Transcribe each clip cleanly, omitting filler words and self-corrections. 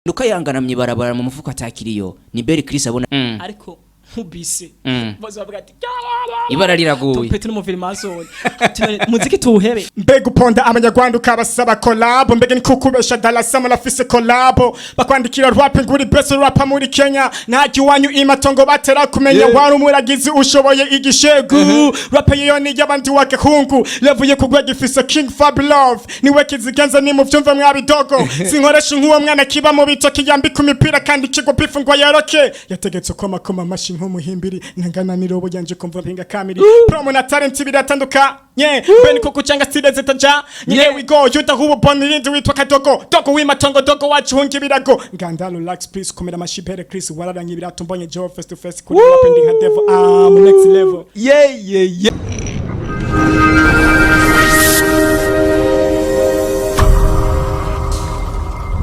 ruka yangana mwibarabara mu mufuko atakiriyo ni Bel Chris abona ariko nkubise bazo bavuga ati ibara riraguye Petro mu film azo muziki tuwuhebe mbega uponda abanyarwanda ukabasaba collab mbega ni kukubesha dalasa mulafise collab bakwandikira rap nguri best rapper muri Kenya naki wanyu imatongo batera kumenya wari umuragizi ushoboye igishegu rap yo ni y'abandi wake hungu levuye kugwa gifise King Fab Love niwe kizigenza ni mu vyumva mwabidogo sinkoresha nk'uwo mwana kiba mu bitoki yambika imipira kandi kigo bifungwa yaroke yategetse ko makoma mashi nk'umuhimbiri ntangana nirobo yanje kumva pinga kamiri promo na talent biratanduka ben kuku changa stile zetaja here we go yuta hubo bonirindi witwa kadogo dogo wimatongo dogo wacu hungi birago ngandalo lax please kumera mashibere Chris wararanye biratumbonye Joe face to face kuri rapending ha devil next level yeah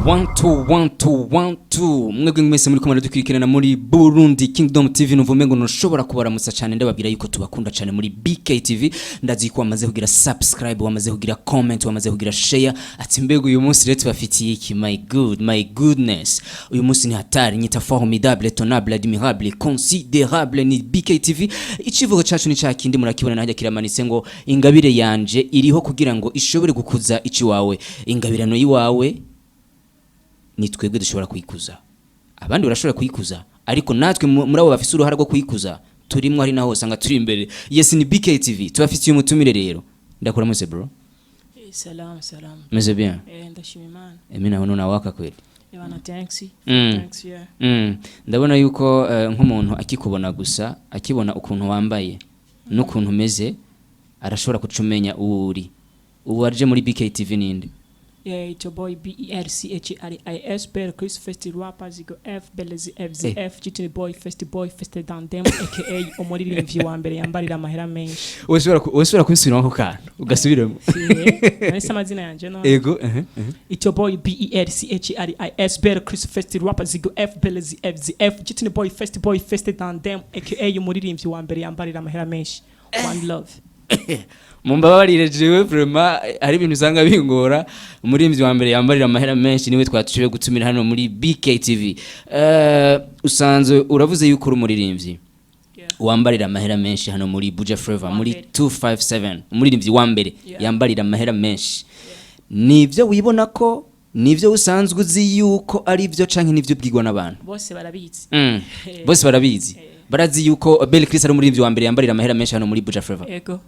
1 mwebwe mwese muri komanda dukurikirana muri Burundi Kingdom TV nuvume ngo ntushobora kubaramutsa cyane ndababwira yuko tubakunda cyane muri BKTV ndazi ko wamaze kugira subscribe wamaze kugira comment wamaze kugira share ati mbego uyu munsi rero tubafitiye iki my goodness uyu munsi ni hatari nyita formidable tonable admirable considérable ni BKTV ikivugo cyacu ni cyakindi murakibona najya kiramanitse ngo ingabire yanje iriho kugira ngo ishobore gukuza ici wawe ingabirano yiwawe ni twebwe dushobora kuyikuza abandi barashobora kuyikuza ariko natwe muri abo bafise uruhara rwo kuyikuza turimo ari naho usanga turi imbere yes ni BKTV tubafitiye umutumire rero ndakora muse bro salam meze bien ndashimimana emina hono na waka kweli ebana thanks ndabona yuko nk'umuntu akikubona gusa akibona ukuntu wambaye n'ukuntu meze arashobora kucumenya uri uwarje muri BKTV ninde it's your boy BELCHRIS Bel Chris Festi Raba zigo F Belezi FZF Chitini boy Festi Dandem aka umuririmbyi wa mbere yambarira amahera menshi wesubira kubisubiramo ko kantu ugasubiremo nari amazina yanje no ego it's your boy BELCHRIS Bel Chris Festi Raba zigo F Belezi FZF Chitini boy Festi Dandem aka umuririmbyi wa mbere yambarira amahera menshi one love mumbabarire jewe vraiment ari ibintu usanga bingora umurimbyi wa mbere yambarira amahera menshi niwe twatushije gutumira hano muri BKTV usanzwe uravuze yuko uri umuririmbyi wambarira amahera menshi hano muri Buja Flavor muri 257 umuririmbyi wa mbere yambarira amahera menshi nivyo wibona ko nivyo usanzwe uzi yuko ari byo canke nivyo bwigwa n'abantu bose barabizi barazi yuko Bel Chris ari umuririmbyi wa mbere yambarira amahera menshi hano muri Buja Flavor ego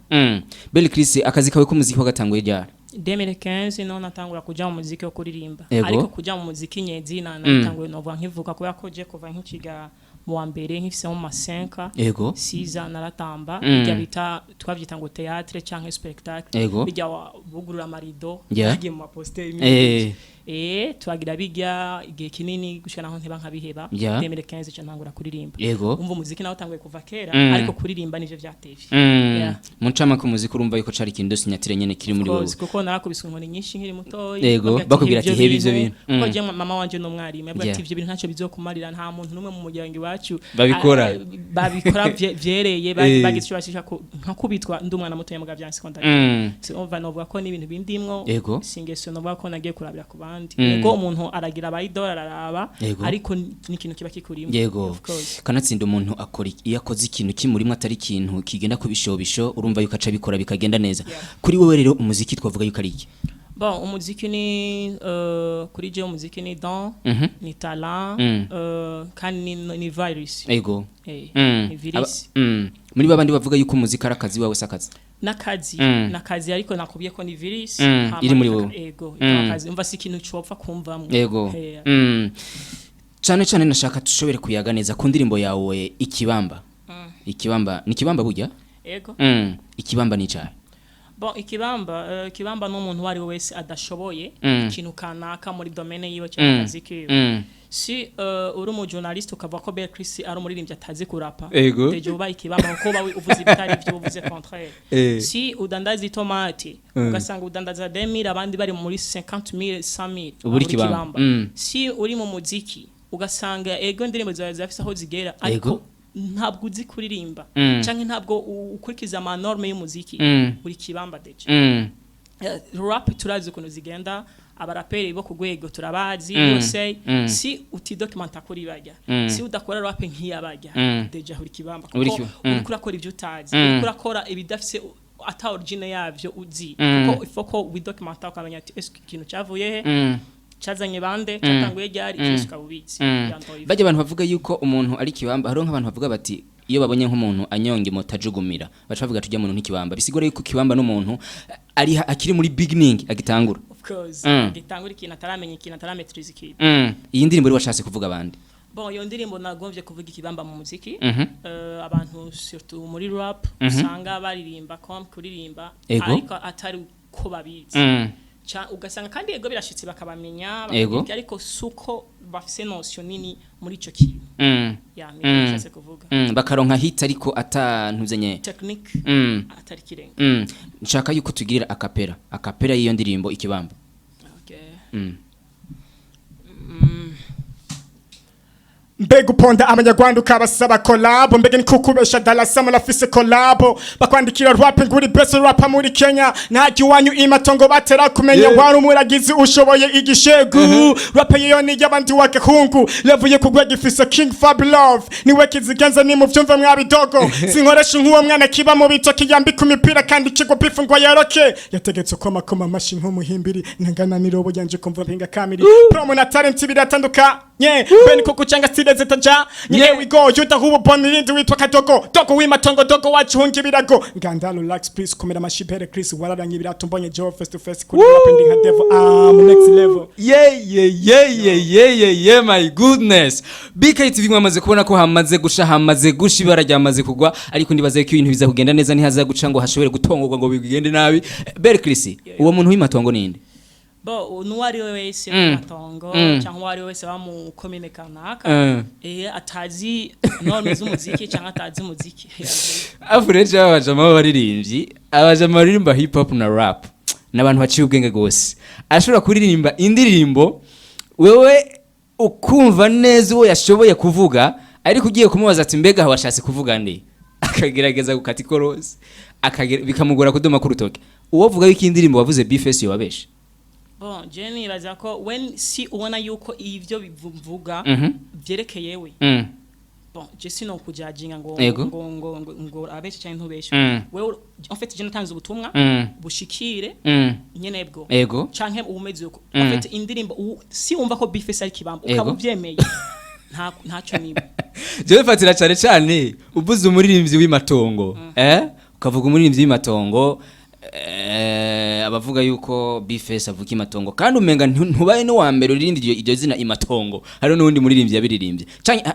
Bel Chris akazi kawe k'umuziki wagatanguye ryari 2015 no natangura kuja mu muziki wo kuririmba ariko kuja mu muziki nyezi natanguye no nkivuka ko yakoje kuva nk'ikiga mu wa mbere nkifise mu masenka ego siza naratamba bijya bita twavyita ngo théâtre canke spectacle bijya bugurura amarido yagiye mu poster twagira bijya igihe kinini gushika naho nteba nkabiheba 2015 cyo ntangura kuririmba umva umuziki nawo tanguye kuva kera ariko kuririmba nivyo vyatevye muncama ko umuziki urumva yuko cari kintu sinyatire nyene kiri muri wowe kuko narakubiswe inkoni nyinshi nkiri mutoyi bakubwira ati hebe ivyo bintu kuko je mama wanje no mwarimu yabwa ati ivyo bintu ntaco bizokumarira nta muntu numwe mu muryango wacu babikora vyereye bagize cyo bashika nka kubitwa ndumwana mutoye mu gavya secondary so umva novuga ko ni ibintu bindimwo singeso novuga ko nagiye kurabira ku bandi ego umuntu aragira abayidora araraba ariko n'ikintu kiba kikurimo kanatsinda umuntu akora yakoze ikintu kimurimo atari ikintu kigenda kubishobisho urumva yuko aca bikora bikagenda neza kuri wewe rero umuziki twavuga yuko ari iki bon umuziki ni kuri je umuziki ni don ni talent kandi ni virus ego ni virus muri babandi bavuga yuko umuziki ari akazi wawe sakazi nakazi ariko nakubiye ko ni virus iri muri wowe ego akazi umva sikintu copfa kumvamwe ego cyane nashaka tushobore kuyaga neza ku ndirimbo yawe ikibamba ni kibamba burya ego ikibamba ni cyahe bon ikibamba no muntu wari wese adashoboye ikintu kanaka muri domaine yiwe cyangwa kazi kiwe si uri mu journalist ukava ko Bel Chris ari umuririmbyi atazi kurapa deje uba ikibamba ko bawe uvuze bitari byo uvuze contraire si udandaza itomate ugasanga udandaza 2000 abandi bari muri 50000 100000 uburi kibamba si uri mu muziki ugasanga ego ndirimbo zawe zafise aho zigera ariko ntabwo uzi kuririmba canke ntabwo ukurikiza ama norme y'umuziki uri kibamba deje rap turazi ukuntu zigenda abaraperi bo kugwego turabazi bose si utidocumenta kuri bajya si udakora rap nk'iyabajya deja huri kibamba kuko urakora ibyo utazi urakora ibidafise ata origine yavyo uzi kuko ifoko widocumenta ukamenya ati eske ikintu cyavuye he chazanye bande cyatanguye ryari cyisuka bubitsi bajya abantu bavuga yuko umuntu ari kibamba haro nk'abantu bavuga bati iyo babonye nk'umuntu anyonge motajugumira bacavuga tujya muntu nk'ikibamba bisigore yuko kibamba n'umuntu ari akiri muri beginning agitangura of course agitangura ikintu ataramenya ikintu atarametrize ikintu iyi ndirimbo uri washatse kuvuga abandi bon iyo ndirimbo nagomvye kuvuga ikibamba mu muziki abantu surtout muri rap usanga baririmba comme kuririmba ariko atari ko babizi ugasanga kandi ego birashitse bakabamenya ariko suko bafise notion nini muri ico kintu nishase kuvuga bakaronka hit ariko atantuzenye technique atari kirenga nshaka yuko tugirira akapera y'iyo ndirimbo ikibamba mbega uponda abanyarwanda ukabasaba collab mbega ni kukubesha dalasa mulafise collab bakwandikira rap nguri best rapper muri Kenya ntaji wanyu imatongo batera kumenya wari umuragizi ushoboye igishegu rap yeyo ni y'abandi wakahungu levuye kugwa gifise King Fab Love niwe kizigenza ni mu vyumva mwabidogo sinkoresha nk'uwo mwana kiba mu bitoki yambi kumipira kandi kigo bifu ngo yaroke yategetse koma mashi nk'umuhimbiri ntangana ni robo yanje kumva mpinga kamiri promo na talent biratanduka ben ko kucanga zitaja here we go yuda hubo bonirindi witwa kadogo dogo w'imatongo dogo wachungi birago ngandalo relax please komera mashibere Chris wararangi biratumbonye Joe face to face kuri rapping nka devil next level yeah my goodness BKTV mwamaze kubona ko hamaze gusha ibara ryamaze kugwa ariko ndibaze ko ibintu biza kugenda neza ntihaza guca ngo hashobore gutongorwa ngo bigende nabi Bel Chris uwo muntu w'imatongo ninde bo nuwari wese matongo cyangwa wari wese bamu kumenyekanisha atazi none z'umuziki cyangwa atazi umuziki afureje abajama baririmbyi abajama baririmba hip hop na rap nabantu baciye ubwenge gose ashobora kuririmba indirimbo wewe ukumva neza uwo yashoboye kuvuga ariko ugiye kumubaza ati mbega washatse kuvuga nde akagerageza gukata ikorosi bikamugora kudoma ku rutoke uwo vuga yuko indirimbo wavuze bifesi yobabeshe bon Jenny baza ko when si ubona yuko ivyo bivuga byerekeye we bon je sino kujajinga ngo abeshe cyane ntubeshe wewe en fait je natanze ubutumwa bushikire nyenebwo canke ubumeze uko en fait indirimbo si umva ko bifese ari kibamba ukabuvyemeye ntaco niba je fatira cyane ubuze umuririmbyi w'imatongo ukavuga umuririmbyi w'imatongo abavuga yuko bifese avuga imatongo kandi umenga ntubaye no wa mbere urindi iryo zina imatongo hari n'undi muririmbyi yabiririmbye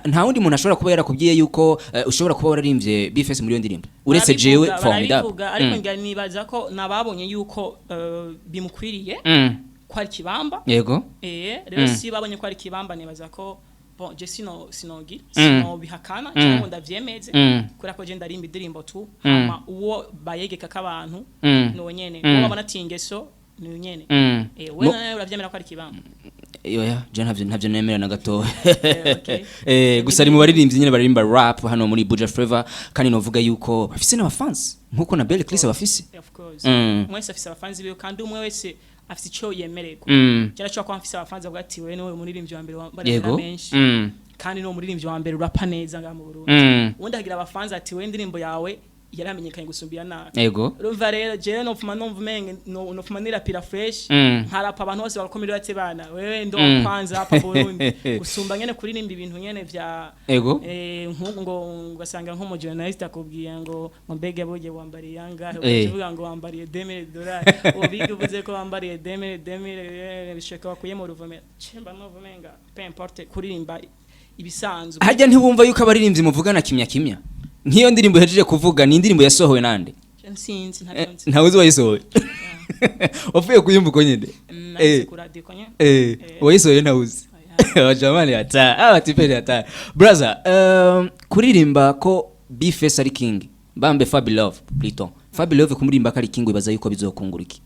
nta wundi muntu ashobora kuba yarakubwiye yuko ushobora kuba wararimbye bifese muri iyo ndirimbo uretse jewe formidable ariko nganibaza ko nababonye yuko bimukwiriye ko ari kibamba yego rero si babonye ko ari kibamba nibaza ko bon je sino bihakana cyangwa ndavyemeze kuri ko je ndarimba indirimbo tu hama uwo bayegeka kabantu no nyene uwo babona tingeso no nyene we uravyemera ko ari kibamba je ntavyo nemera na gato gusa ari mu baririmbyi nyene baririmba rap hano muri Buja Flavor kandi novuga yuko bafise n'abafans nkuko na Bel Chris abafise of course mwese afise abafans biyo kandi umwe wese afite icyo yemerego cyane cyo kwa mfise abafanza bwa ati we no muririmbyi wa mbere barira menshi kandi no muririmbyi wa mbere urapa neza nga mu Burundi undi agira abafanza ati we indirimbo yawe yaramenyekanye gusumbira na urumva rero je no fuma numva menge no fuma nirapira fresh nkarapa abantu bose bakomera bate bana wewe ndo kwanza hapa Burundi gusumba nyene kuririmba ibintu nyene vya nkuko ngo gasanga nko mu journalist akubwiye ngo mbege boje wambariye yanga uvuga ngo wambariye $20 ubiga uvuze ko wambariye $20 bishaka bakuye mu ruvumera chemba no vumenga peu importe kuririmba ibisanzwe hajya ntibumva yuko abaririmbyi muvugana kimya nkiyo ndirimbo hejeje kuvuga ni indirimbo yasohowe nande sinzi ntawe uzi wayisohoye wavuye kuyumva uko nyine wayisohoye ntawuzi abajamani abatiperi ata brother kuririmba ko bifese ari king bambe Fab Love plutôt Fab Love kumurimba ko ari king ibaza yuko bizokungura iki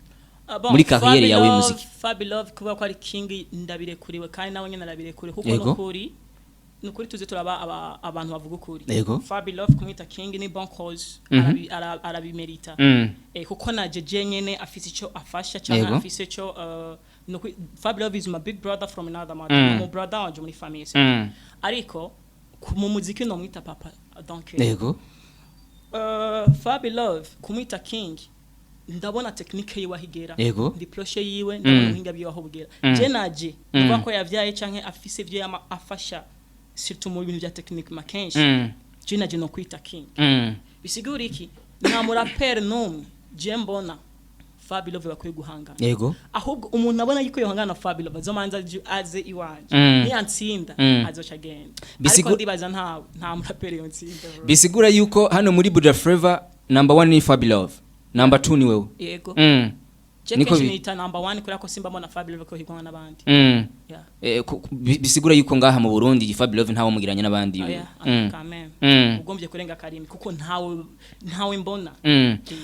muri carrière yawe y'umuziki Fab Love kuba ko ari king ndabirekuriwe kandi nawe nyene arabirekure kuko nukuri nukuri tuze turaba abantu bavuga ukuri Fab Love kumwita king ni bon cause arabimerita kuko naje nyene afise ico afasha cyangwa afise ico no Fabi Love is my big brother from another mother my brother wanje muri famille ariko mu muziki no mwita papa donc yego Fabi Love kumwita king ndabona technique yiwe ahigera yego ndi proche yiwe ndabona uhinga biyo aho bugera je naje ndwa ko yavyaye canke afise vyo afasha surtout mu bintu bya technique makenshi je naje no kwita king bisigura iki nta muraperi numwe je mbona Fabi Love bakwiye guhangana yego ahubwo umuntu abona yuko yohangana Fabi Love azomanza aze iwanje ni antsinda azoca genda ariko ndibaza nta muraperi yonsinda bisigura yuko hano muri Buja Flavor number 1 ni Fabi Love number 2 ni wewe yego niko nita number 1 kuri ako simba mbona Fabi Love ko higwana nabandi bisigura yuko ngaha mu Burundi Fabi Love ntawo mugiranye nabandi ugombye kurenga karimi kuko ntawe mbona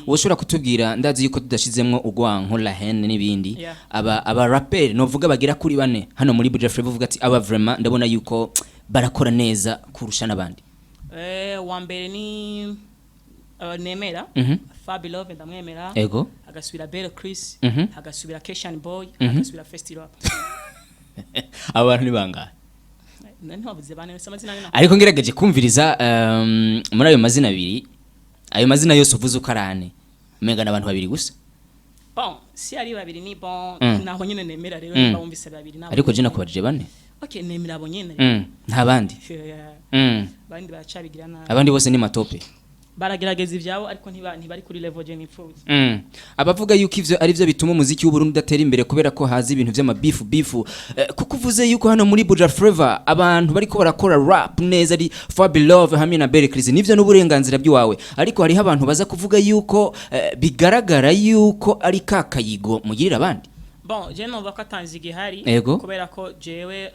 woshobora kutubwira ndazi yuko tudashizemmo ugwanko la hene nibindi aba rapper novuga bagira kuri bane hano muri Buja Flavor uvuga ati aba vraiment ndabona yuko barakora neza kurusha nabandi wa mbere ni nemera Fabi Love ndamwemera ego agasubira Bel Chris agasubira Keshan Boy agasubira Festival abantu nibanga nani wavuze bane samazina nina ariko ngerageje kumviriza muri ayo mazina abiri ayo mazina yose uvuze ukarane umenga nabantu babiri gusa bon si ari babiri ni bon naho nyene nemera rero niba wumvise babiri nabo ariko je nakubajije bane okay nemera abo nyene nta bandi bandi bacabigira nabi abandi bose ni matope baragerageza ivyabo ariko ntibari kuri level je nipfuza abavuga yuko ivyo ari byo bituma umuziki w'u Burundi udatera imbere kubera ko hazi ibintu by'amabifu kuko uvuze yuko hano muri Buja Flavor abantu bariko barakora rap neza ari Fabi Love hamwe na Bel Chris nivyo n'uburenganzira by'wawe ariko hariho abantu baza kuvuga yuko bigaragara yuko ari kakayigo mugirira abandi bon je numva ko atanze igihari kubera ko jewe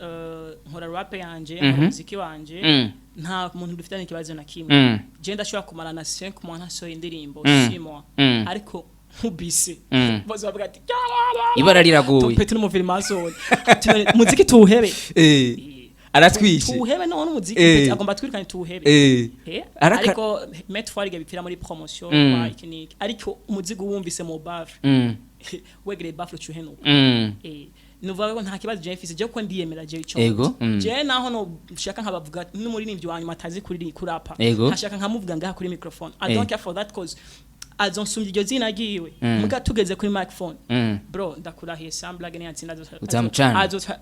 nkora rap yanje muziki wanje nta muntu dufitanye ikibazo na kimwe je ndashobora kumara na 5 mois ntasohoye indirimbo 6 mois ariko nkubise bozo bavuga ati ibara riraguye tupete n'umufilmazo muziki tuwuhebe aratwishe tuwuhebe none muziki agomba twirikanye tuwuhebe ariko metforige bipfira muri promotion kwa ikiniki ariko umuziki wumvise mu bafre wegere bafre cyuhenuka nuvuga ko nta kibazo je mfise je ko ndiyemera je ico je naho no shaka nkabavuga n'umuririmbyi wanyu matazi kuri kurapa hashaka nkamuvuga ngaha kuri microphone I don't care for that cause azonsumye iryo zina giwe muga tugeze kuri microphone bro ndakurahiye samblage n'yatsinda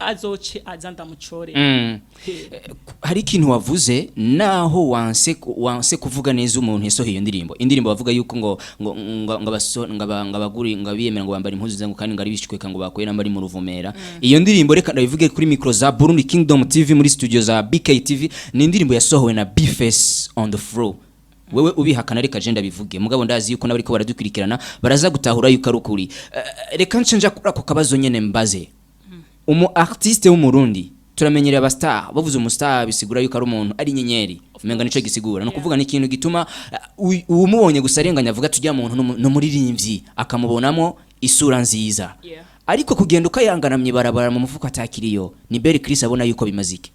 azoce azanda mucore hari ikintu wavuze naho wanse kuvuga neza umuntu yasohoye iyo indirimbo bavuga yuko ngo ngabaguri ngabiyemera ngo bambara impuzu zangu kandi ngari bishikwe ngo bakoye nambari mu ruvumera iyo ndirimbo reka ndabivuge kuri micro za Burundi Kingdom TV muri studio za BKTV ni indirimbo yasohowe na B-Face on the floor wewe ubihakana reka agenda bivuge mugabo ndazi yuko nabariko baradukurikirana baraza gutahura yuko ari ukuri reka ncenja kuri ako kabazo nyene mbaze umu artiste w'umurundi turamenyereye aba star bavuze umu star bisigura yuko ari umuntu ari nyenyeri umenga nico gisigura no kuvuga n'ikintu gituma umubonye gusarenganya avuga tujya muntu no muririmbyi akamubonamo isura nziza ariko kugenda ukayangana myibarabara mu mufuko atakiriyo ni Bel Chris abona yuko bimazike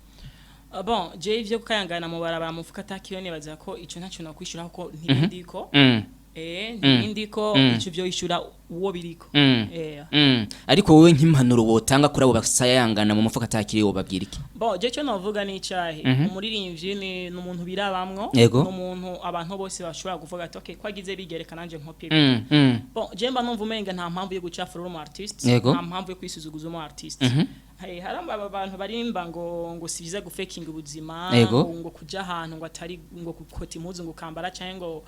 bon je ivyo kayangana mu barabara mufuka atakiriyo nibaza ko ico ntaco nakwishura ko ntibindiko ntibindiko ico byo yishura uwo biriko ariko wowe nk'impanuro wotanga kuri abo basayangana mu mufuka atakiriyo babwira iki bon je cyo navuga ni cyahe umuririmbyi ni umuntu birabamwo n'umuntu abantu bose bashobora kuvuga ati okay kwagize bigereka nanje nkope bon je mba numva umenga nta mpamvu yo gucafura umu artist nta mpamvu yo kwisuzuguza umu artist haramba abantu barimba ngo sibiza gufaking ubuzima ngo kuja ahantu ngo atari ngo gukota impuzu ngo kambara cyangwa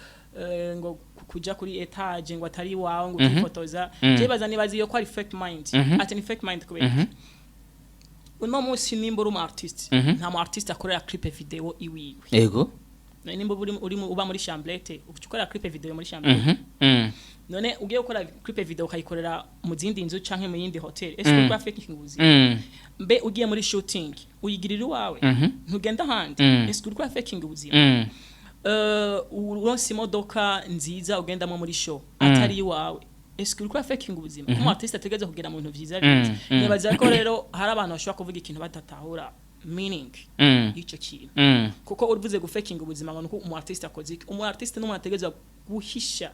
ngo kuja kuri etage ngo atari wawe ngo ukifotoza je baza nibazi yo ko ari fake mind ati ni fake mind kubera uno musi nimba uri artist nta mu artist akorera clip video iwiwe yego nimba uri uba muri chambrette ukikora clip video muri chambrette none ugiye gukora clip video ukayikorera mu zindi nzu canke mu yindi hotel ese ko fake kinguzi mbe ugiye muri shooting uyigirira wawe ntugenda handi ese ko fake kinguzi uronse imodoka nziza ugendamo muri show atari wawe ese ko fake kinguzi mu artist ategeza kugera mu bintu vyiza nibaza ko rero hari abantu bashobora kuvuga ikintu batatahura meaning ico kintu kuko uruvuze gufaking ubuzima ngo umu artist akoze umu artist no mwategeza guhisha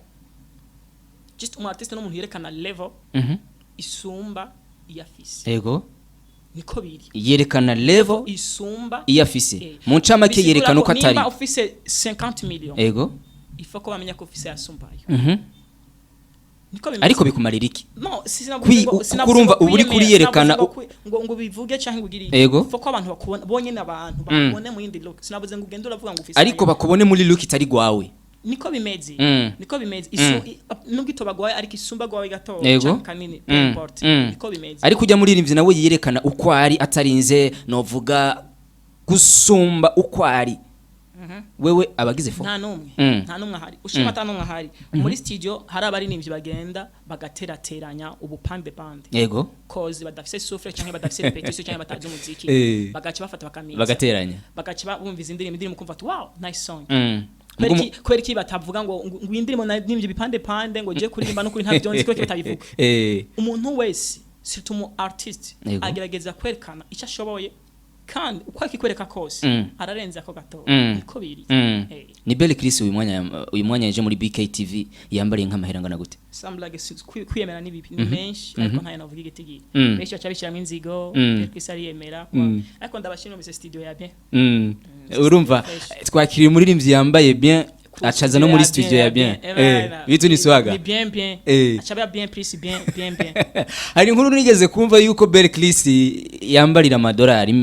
just umu artist no muntu yerekana level isumba iyafise yego niko biri yerekana level isumba iyafise mu ncamake yerekana uko atari nimba ufise 50 millions yego ifo ko bamenya ko ufise yasumbayo ariko bikumarira iki no kurumva uburi kuri yerekana ngo bivuge cyangwa ngugiri ifo ko abantu bakubona bonye n'abantu bakubone mu yindi look sinabuze ngo ugende uravuga ngo ufise ariko bakubone muri look itari gwawe niko bimeze nubwo itobagwaye ariko isumba gwawe gato cyangwa kanini import niko bimeze ariko ujya muri rimvye nawe yerekana uko ari atarinze novuga gusumba uko ari wewe abagize fo nta numwe ahari ushima ata numwe ahari muri studio hari abaririmbyi bagenda bagaterateranya ubupande bande yego cause badafise souffle cyangwa badafise repetition cyangwa batazi umuziki bagaca bafata bakamira bagateranya bagaca bumviza indirimbo kumva ati wow nice song kweri ki batavuga ngo indirimbo nimvye bipande pande ngo je kuririmba no kuri nta byonzi ko batabivuga umuntu wese surtout mu artist agerageza kwerekana icyo ashoboye kandi uko akikwereka kose ararenze ako gato niko biri ni Bel Chris uyu mwanya yaje muri BKTV yambariye nk'amaherangana gute samblage kwiyemera ni bipi ni menshi ariko nta navuga igitigi benshi bacabishira mu inzigo Bel Chris ari yemera ariko ndabashimira mu studio ya bien urumva twakiriye umuririmbyi yambaye bien achaza no muri studio ya bien bitu ni swaga ni bien achaba bien plus bien hari inkuru nigeze kumva yuko Bel Chris yambarira amadolari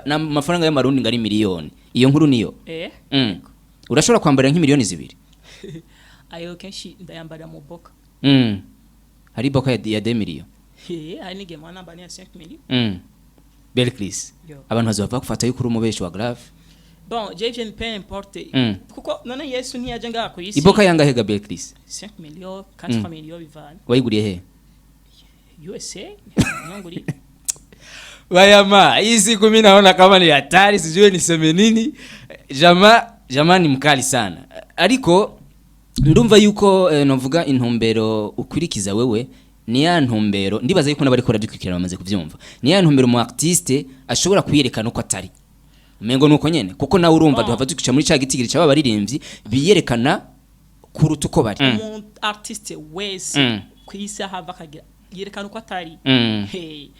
n'amafaranga y'amarundi ngari miliyoni iyo nkuru niyo urashobora kwambarira nk'imiliyoni 2 ayo kenshi ndayambarira mu boka hari boka ya 2 miliyoni hari nige mwana mbani ya 5 miliyoni Bel Chris abantu bazova kufata yuko uri umubeshi wa grave bon je peu importe kuko none Yesu ntiyaje ngaha ku isi iboka yanga hega Bel Chris 5 millions 4 millions bivana wayiguriye he USA nyonguri bayama hizi 10 naona kama ni hatari sijui niseme nini jamani mkali sana ariko ndumva yuko novuga intumbero ukurikiza wewe ni ya ntumbero ndibaza yuko nabari kora dukwikira bamaze kuvyumva ni ya ntumbero mu artiste ashobora kuyerekana uko atari mengo nuko nyene kuko nawe urumva duhava dukica muri ca gitigiri cyaba baririmbyi biyerekana kuruta uko bari umuntu artiste wese kwisa hava kagira yerekana uko atari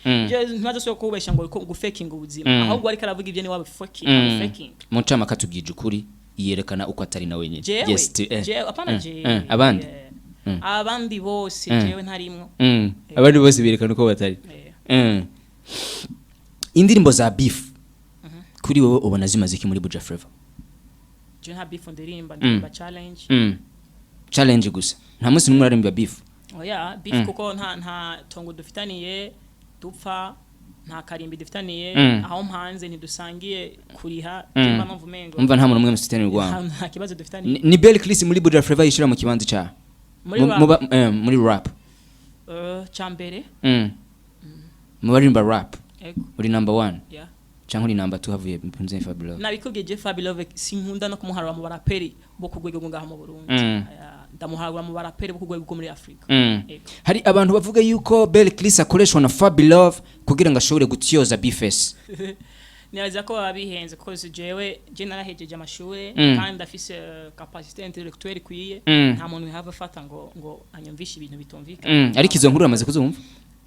je ntibaze so kubesha ngo gufaking ubuzima ahubwo ariko aravuga ibyo ni wabe faking mu cama katubwije ukuri yerekana uko atari nawe nyene je apana je abandi bose jewe ntarimwo abandi bose berekana uko batari indirimbo za beef kuri wowe ubona zimaze iki muri Buja Flava je nta beef ndirimba challenge gusa nta munsi numwe ararimba beef oya beef kuko nta tongo dufitaniye dupfa nta karimbi dufitaniye aho mpanze ntidusangiye kuriha kimba mpamvu mengo umva nta muntu umwe musitani rwanda nta kibazo dufitaniye ni Bel Chris muri Buja Flava yishira mu kibanza cya muri rap chambere mu barimba rap uri number 1 yeah cyangwa uri number 2 havuye mpunze Fabio nabikubwiye je Fabio sinkunda no kumuharura mu baraperi bo kugwego ngaha mu Burundi ndamuharura mu baraperi bo kugwego muri Afrika hari abantu bavuga yuko Bel Chris akoreshwa na Fabio kugira ngo ashobore gutyoza bifes nibaza ko babihenze cause jewe je narahejeje amashure kandi ndafise capacité intellectuelle kwiye nta muntu yahava fata ngo anyumvisha ibintu bitumvikana ariko izo nkuru amaze kuzumva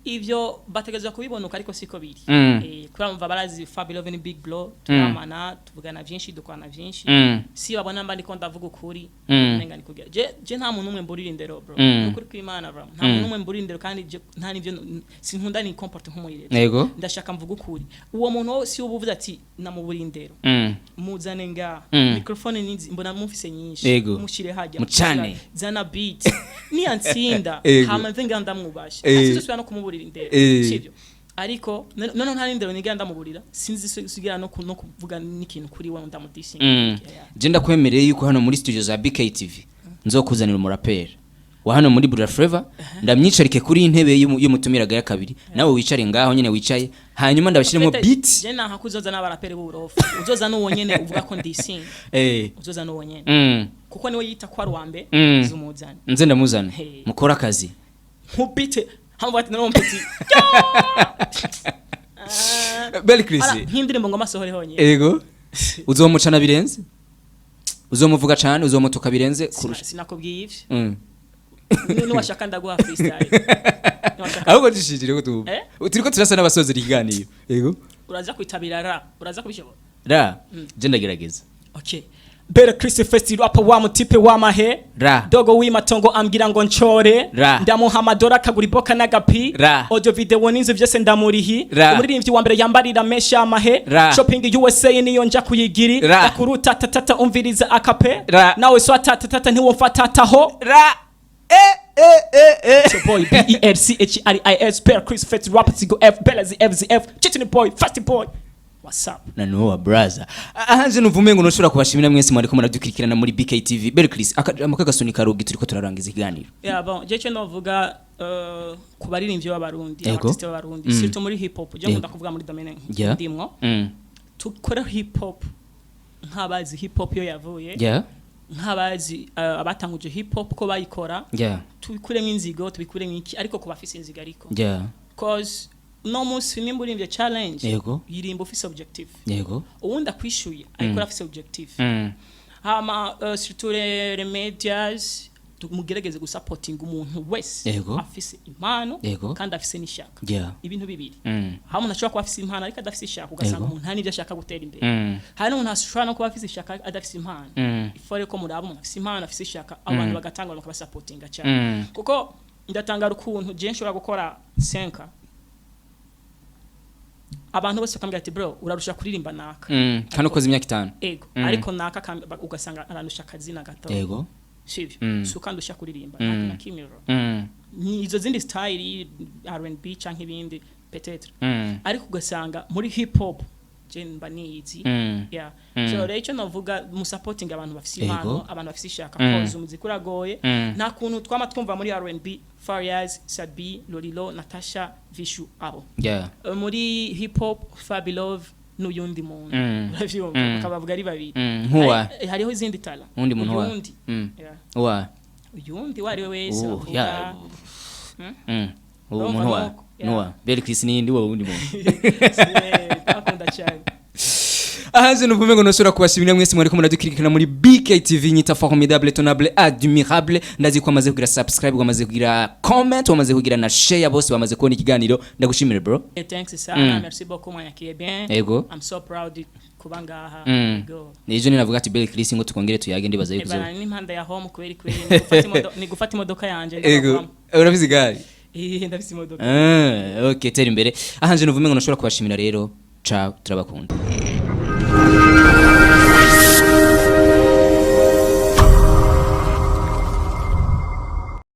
ivyo bategeza kubibonuka ariko siko biri kuramva barazi Fabio ni big blow turamana tuvugana byinshi dukwana byinshi si babona mba ndiko ndavuga ukuri nenga nikugera je nta muntu umwe mburira indero bro ukuri kw'Imana bro nta muntu umwe mburira indero kandi nta nivyo sinkunda ni comporte nk'umurire ndashaka mvuga ukuri uwo muntu si ubuvuze ati namubura indero muzane nga microphone ninzi mbona mufise nyinshi mushire hajya mucane zana beat ni antsinda hama mvenga ndamwubasha asizo no kumubura sivyo ariko none nta rindero niganda muburira sinzi sigira no kuvuga n'ikintu kuri we ndamudisinga je ndakwemereye yuko hano muri studio za BKTV nzokuzanira umurapeur wa hano muri Buja Flava ndamyicarike kuri intebe y'umutumiraga ya kabiri nawe wicare ngaho nyene wicaye hanyuma ndabashiremo beat je naha kuzoza n'abaraperi b'uburofu uzoza no wonyene uvuga ko ndisinga uzoza no wonyene kuko niwe yita kwa rwambe zumuzana nze ndamuzana mukora akazi nkubite hamwe no mpeti Bel Chris hindirimbo ngo masohore honye yego uzomucana birenze uzomuvuga cyane uzomutuka birenze sinakubwiye ivyo ni washaka ndaguha freestyle ahubwo dushishire ko tu turiko turasa n'abasozi riganiro yego uraza kwitabira ra uraza kubishobora ra je ndagerageza okay Bel Chris festi rapper wa mutipe wa mahe ra dogo w'imatongo ambwira ngo nchore ra ndamuhamadora kagura iboka n'agapi ra audio video n'inzu vyose ndamurihi umuririmbyi wa mbere yambarira mesha amahe shopping USA niyo nja kuyigiri akuruta tatata umviriza akape nawe so tatata ntiwomfatataho ra boy BELCHRIS Bel Chris festi rapper sigo F Belaz FZF chitini boy fasti boy. What's up? Na nuwa brother. Ahanje nuvume ngo noshobora kubashimira mwese mwari ko muradukurikirana muri BKTV. Bel Chris amakagasonika karugi turiko turarangiza iganiro. Yeah bon, je cyo novuga kubaririmbyi b'abarundi, artiste b'abarundi, surtout muri hip hop. Je nkunda kuvuga muri domaine ndimwo. Tukora hip hop nk'abazi hip hop yo yavuye. Yeah. Nk'abazi abatanguje hip hop ko bayikora. Yeah. Tubikuremo inzigo, tubikuremo iki ariko kubafise inzigo ariko. Yeah. Cause no musi nimba urimbye challenge yego yirimba office objective yego uwundi akwishuye ariko afise objective hama surtout les medias mugerageze gusupporting umuntu wese afise impano kandi afise n'ishaka ibintu bibiri hama nashobora kuba afise impano ariko adafise ishaka ugasanga umuntu nta nivyo ashaka gutera imbere hari umuntu ashobora no kuba afise ishaka adafise impano ifore ko muraba umuntu afise impano afise ishaka abantu bagatanga bakabasupportinga cyane kuko ndatangara ukuntu je nshobora gukora 5 abantu bose bakambwira ati bro urarusha kuririmba naka kandi ukoze imyaka 5 ego ariko naka ugasanga arandusha akazina gato ego sivyo so kandi usha kuririmba na kimiro ni izo zindi style R&B canke ibindi peut-être ariko ugasanga muri hip hop je mba nizi yeah so rero navuga mu supporting abantu bafise impano abantu bafise ishaka koza umuziki uragoye nta kuntu twama twumva muri R&B Fariaz, Sabi, Lolilo, Natasha, Vishu abo. Yeah. Muri hip hop Fabilove n'uyundi muntu. Uravyumva akabavuga ari babiri. Nkuwa. Hariho izindi tala. Undi muntu wa. Yeah. Wa. Uyundi wari wese. Yeah. Umuntu wa. Nuwa. Bel Chris ni ndi wa undi muntu. Akunda cyane. Ahanje nuvume ngo nosura kubashimira mwese mwari ko muradukurikirana muri BKTV nyita formidable tonable admirable ndazi ko amaze kugira subscribe wamaze kugira comment wamaze kugira na share bose bamaze kubona ikiganiro ndagushimira bro. Thanks sana merci beaucoup mwanyakiye bien. Ego. I'm so proud kubangaha. Go. Nijo ninavuga ati Bel Chris ngo tukongere tuyage ndibaza yuko. Bana ni impanda ya home kweri ni gufata imodoka yanje Ego. Urabizi gari? Ndafise imodoka. Okay tera imbere. Ahanje nuvume ngo noshobora kubashimira rero. Ciao turabakunda.